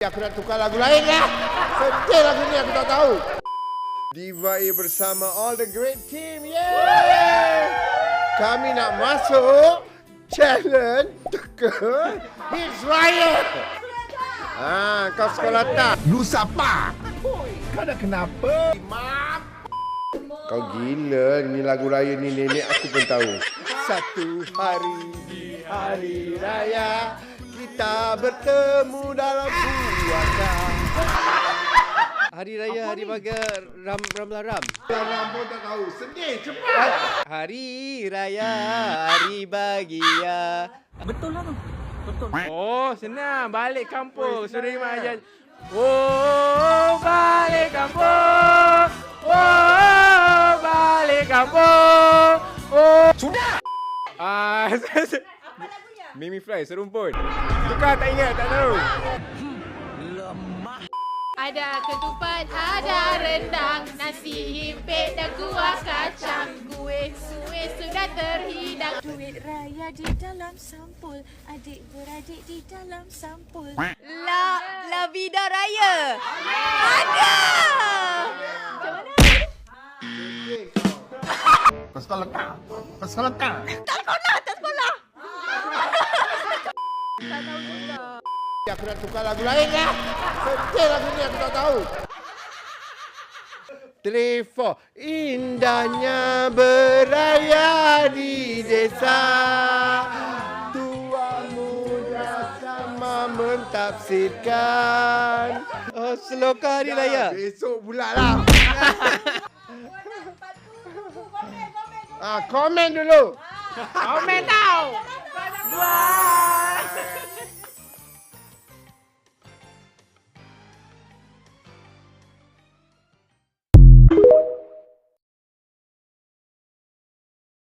Aku nak tukar lagu lain lah. Sedih lagu ni aku tak tahu. Diva A bersama all the great team. Yeay! Kami nak masuk challenge ke Hits Raya. Kau sekolah tak? Lu siapa? Kau dah kenapa? Mak. Kau gila, ni lagu raya ni nenek aku pun tahu. Satu hari di hari raya kita bertemu dalam puasa. Hari raya, hari baga, ram. Ram pun tak tahu. Sedih, cepat. Hari raya, hari bahagia. Betul lah tu. Betul. Oh, senang. Balik kampung. Suruh Iman ajar. Oh, balik kampung. Oh, balik kampung. Oh. Sudah! Mimi Fly, serumpun. Tukar tak ingat, tak tahu. Ada ketupat, ada rendang, nasi himpit dan kuah kacang. Kuih suih sudah terhidang. Duit raya di dalam sampul, adik beradik di dalam sampul. La vida raya. Ada. Macam mana? Kau sekolah tak? Kau sekolah tak? Tak sekolah. Tak tahu juga. Aku nak tukar lagu lain lah. Sedih lagu ni aku tak tahu. 3, 4. Indahnya beraya di desa. Tua muda sama mentafsirkan. Oh, selokah hari raya. Besok pula lah. Komen dulu. Komen tau. Wah.